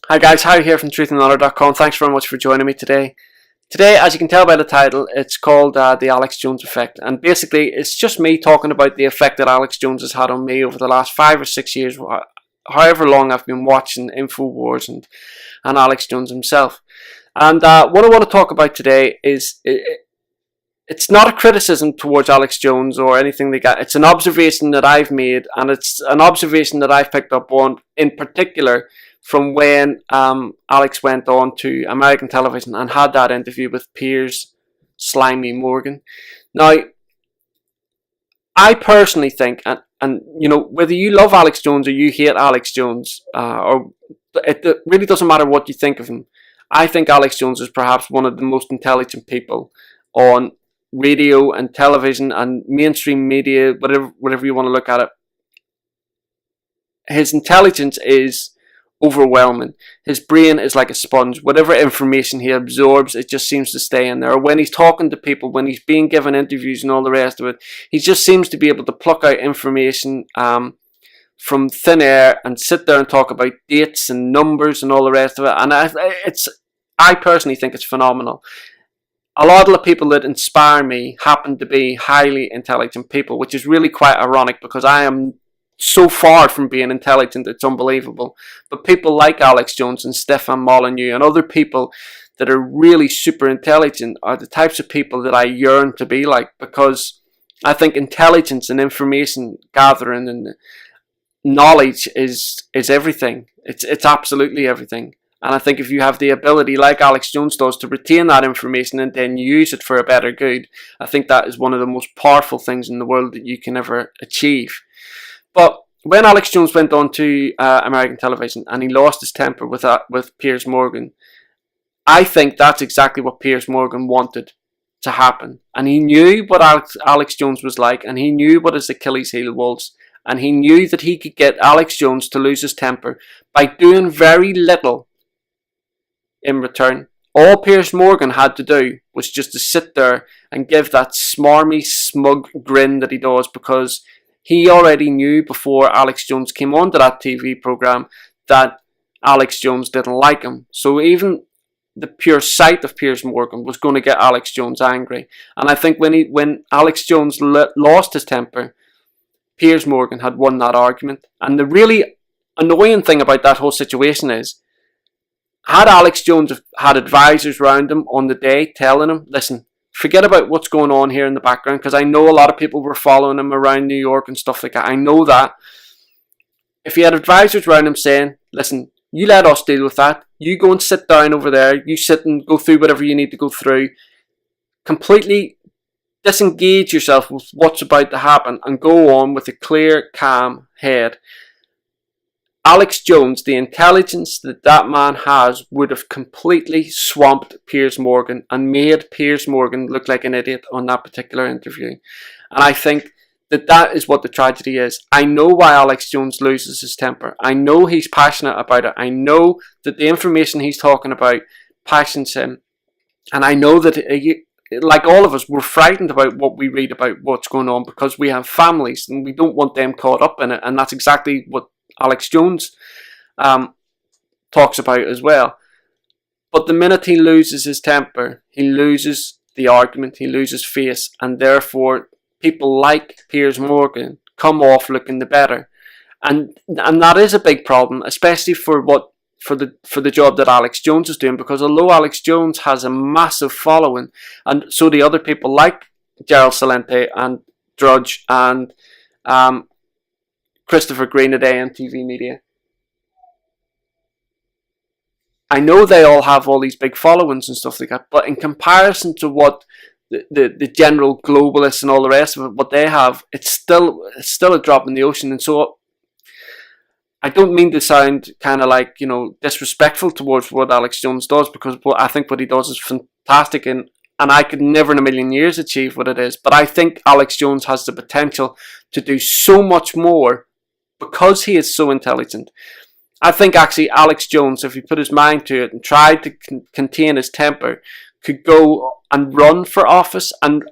Hi guys, Harry here from truthandhonour.com. Thanks very much for joining me today. Today, as you can tell by the title, it's called the Alex Jones Effect. And basically, it's just me talking about the effect that Alex Jones has had on me over the last 5 or 6 years, however long I've been watching Infowars and Alex Jones himself. And what I want to talk about today is, it's not a criticism towards Alex Jones or anything like that. It's an observation that I've made, and it's an observation that I've picked up on, in particular, from when Alex went on to American television and had that interview with Piers Morgan. Now, I personally think, and you know, whether you love Alex Jones or you hate Alex Jones, or it really doesn't matter what you think of him, I think Alex Jones is perhaps one of the most intelligent people on radio and television and mainstream media, whatever you want to look at it. His intelligence is overwhelming. His brain is like a sponge. Whatever information he absorbs, it just seems to stay in there. When he's talking to people, when he's being given interviews and all the rest of it, he just seems to be able to pluck out information from thin air and sit there and talk about dates and numbers and all the rest of it. And I personally think it's phenomenal. A lot of the people that inspire me happen to be highly intelligent people, which is really quite ironic because I am so far from being intelligent, it's unbelievable. But people like Alex Jones and Stefan Molyneux and other people that are really super intelligent are the types of people that I yearn to be like, because I think intelligence and information gathering and knowledge is everything. It's absolutely everything. And I think if you have the ability, like Alex Jones does, to retain that information and then use it for a better good, I think that is one of the most powerful things in the world that you can ever achieve. But when Alex Jones went on to American television and he lost his temper with Piers Morgan, I think that's exactly what Piers Morgan wanted to happen. And he knew what Alex Jones was like, and he knew what his Achilles heel was, and he knew that he could get Alex Jones to lose his temper by doing very little in return. All Piers Morgan had to do was just to sit there and give that smarmy, smug grin that he does, because he already knew before Alex Jones came onto that TV program that Alex Jones didn't like him. So even the pure sight of Piers Morgan was going to get Alex Jones angry. And I think when Alex Jones lost his temper, Piers Morgan had won that argument. And the really annoying thing about that whole situation is, had Alex Jones had advisors around him on the day telling him, listen, forget about what's going on here in the background, because I know a lot of people were following him around New York and stuff like that. I know that. If he had advisors around him saying, listen, you let us deal with that. You go and sit down over there. You sit and go through whatever you need to go through. Completely disengage yourself with what's about to happen and go on with a clear, calm head. Alex Jones, the intelligence that man has, would have completely swamped Piers Morgan and made Piers Morgan look like an idiot on that particular interview. And I think that is what the tragedy is. I know why Alex Jones loses his temper. I know he's passionate about it. I know that the information he's talking about passions him. And I know that, like all of us, we're frightened about what we read about what's going on because we have families and we don't want them caught up in it. And that's exactly what Alex Jones talks about as well. But the minute he loses his temper, he loses the argument, he loses face, and therefore people like Piers Morgan come off looking the better. And that is a big problem, especially for the job that Alex Jones is doing, because although Alex Jones has a massive following, and so do other people like Gerald Celente and Drudge and Christopher Green at AMTV Media. I know they all have all these big followings and stuff like that, but in comparison to what the general globalists and all the rest of it, what they have, it's still a drop in the ocean. And so I don't mean to sound kind of like, you know, disrespectful towards what Alex Jones does, because I think what he does is fantastic, and I could never in a million years achieve what it is. But I think Alex Jones has the potential to do so much more because he is so intelligent. I think actually Alex Jones, if he put his mind to it and tried to contain his temper, could go and run for office and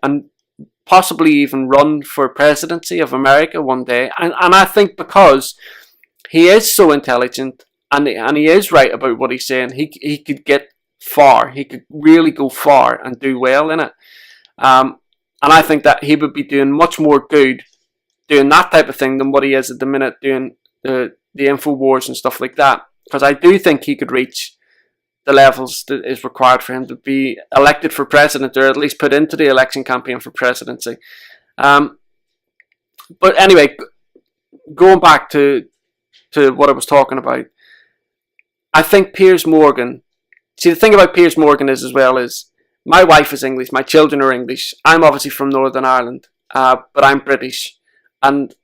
possibly even run for presidency of America one day. And I think because he is so intelligent and he is right about what he's saying. He could get far. He could really go far and do well in it. And I think that he would be doing much more good doing that type of thing than what he is at the minute doing the Infowars and stuff like that. Because I do think he could reach the levels that is required for him to be elected for president, or at least put into the election campaign for presidency. But anyway, going back to what I was talking about, I think Piers Morgan. See, the thing about Piers Morgan is, as well, is my wife is English, my children are English. I'm obviously from Northern Ireland, but I'm British, and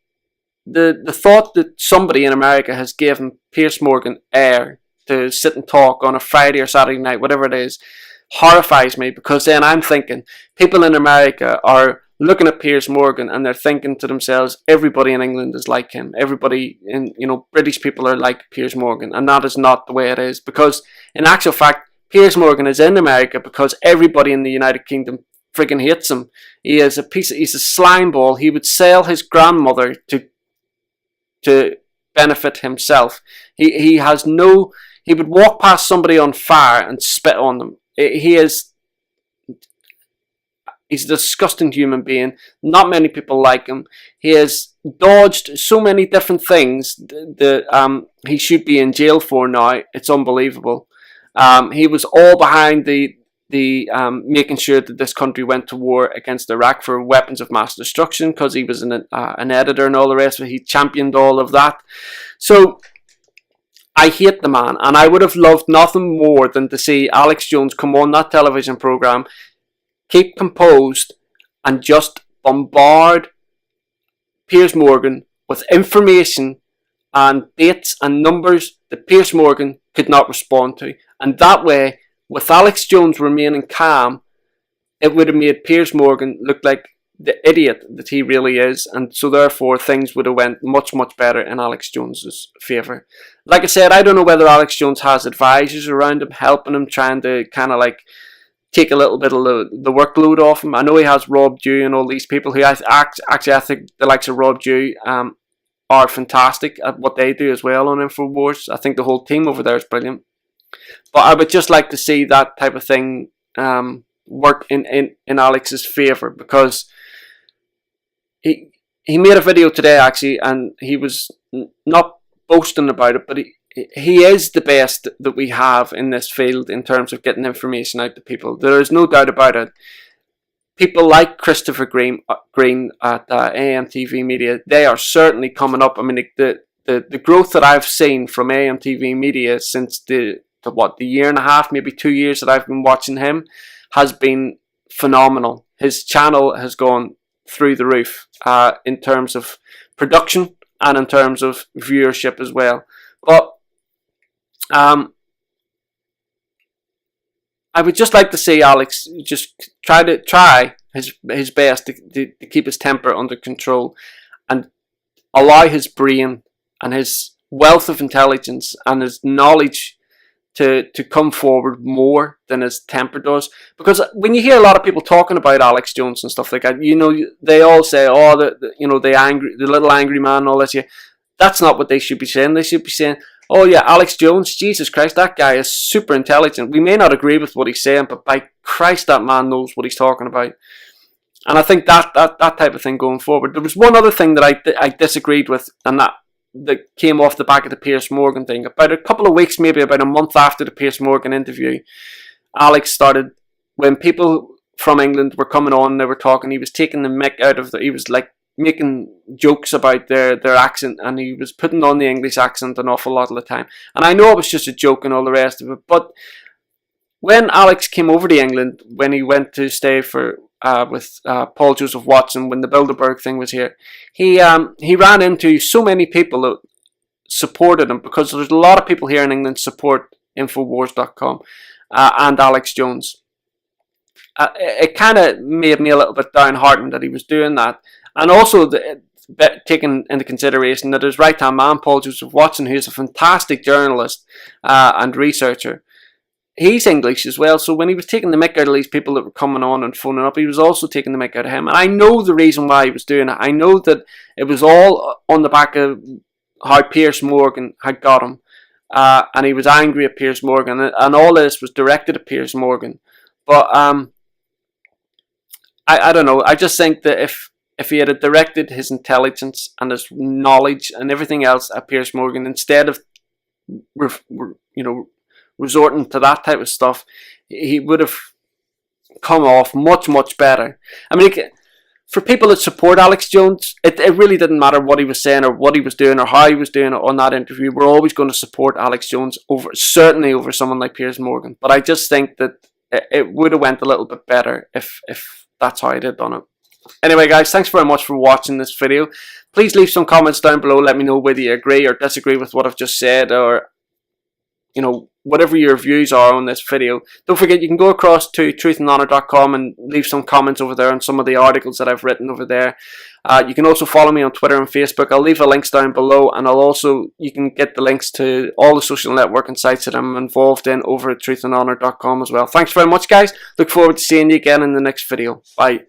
the thought that somebody in America has given Piers Morgan air to sit and talk on a Friday or Saturday night, whatever it is, horrifies me, because then I'm thinking people in America are looking at Piers Morgan and they're thinking to themselves, everybody in England is like him. Everybody in, British people are like Piers Morgan, and that is not the way it is, because in actual fact, Piers Morgan is in America because everybody in the United Kingdom friggin' hates him. He's a slime ball. He would sell his grandmother to benefit himself. He would walk past somebody on fire and spit on them. He's a disgusting human being. Not many people like him. He has dodged so many different things that he should be in jail for now. It's unbelievable. He was all behind the making sure that this country went to war against Iraq for weapons of mass destruction, because he was an editor and all the rest of it. He championed all of that. So I hate the man, and I would have loved nothing more than to see Alex Jones come on that television program, keep composed, and just bombard Piers Morgan with information and dates and numbers that Piers Morgan could not respond to. And that way, with Alex Jones remaining calm, it would have made Piers Morgan look like the idiot that he really is, and so therefore things would have went much, much better in Alex Jones's favour. Like I said, I don't know whether Alex Jones has advisors around him, helping him, trying to kind of like take a little bit of the workload off him. I know he has Rob Dew and all these people who I think the likes of Rob Dew are fantastic at what they do as well on Infowars. I think the whole team over there is brilliant. But I would just like to see that type of thing work in Alex's favour, because he made a video today actually, and he was not boasting about it, but he is the best that we have in this field in terms of getting information out to people. There is no doubt about it. People like Christopher Green at AMTV Media, they are certainly coming up. I mean, the growth that I've seen from AMTV Media since the year and a half, maybe 2 years that I've been watching him, has been phenomenal. His channel has gone through the roof in terms of production and in terms of viewership as well. But I would just like to see Alex just try his best to keep his temper under control and allow his brain and his wealth of intelligence and his knowledge to come forward more than his temper does. Because when you hear a lot of people talking about Alex Jones and stuff like that, they all say, oh, the little angry man and all this. Yeah, that's not what they should be saying. They should be saying, oh yeah, Alex Jones, Jesus Christ, that guy is super intelligent. We may not agree with what he's saying, but by Christ, that man knows what he's talking about. And I think that type of thing going forward. There was one other thing that I disagreed with, and that came off the back of the Piers Morgan thing. About a couple of weeks, maybe about a month after the Piers Morgan interview, Alex started, when people from England were coming on and they were talking, he was taking the mick out of he was like making jokes about their accent, and he was putting on the English accent an awful lot of the time. And I know it was just a joke and all the rest of it, but when Alex came over to England, when he went to stay with Paul Joseph Watson, when the Bilderberg thing was here, he ran into so many people that supported him, because there's a lot of people here in England support Infowars.com and Alex Jones. It kind of made me a little bit downhearted that he was doing that, and also taking into consideration that his right-hand man, Paul Joseph Watson, who is a fantastic journalist and researcher, he's English as well. So when he was taking the mick out of these people that were coming on and phoning up, he was also taking the mick out of him. And I know the reason why he was doing it. I know that it was all on the back of how Piers Morgan had got him. and he was angry at Piers Morgan, and all this was directed at Piers Morgan. But I don't know. I just think that if he had directed his intelligence and his knowledge and everything else at Piers Morgan, instead of resorting to that type of stuff, he would have come off much better. I mean, for people that support Alex Jones, it really didn't matter what he was saying or what he was doing or how he was doing it on that interview. We're always going to support Alex Jones certainly over someone like Piers Morgan. But I just think that it would have went a little bit better if that's how he'd done it. Anyway, guys, thanks very much for watching this video. Please leave some comments down below. Let me know whether you agree or disagree with what I've just said, or whatever your views are on this video. Don't forget, you can go across to truthandhonor.com and leave some comments over there on some of the articles that I've written over there. You can also follow me on Twitter and Facebook. I'll leave the links down below, and you can get the links to all the social networking sites that I'm involved in over at truthandhonor.com as well. Thanks very much, guys. Look forward to seeing you again in the next video. Bye.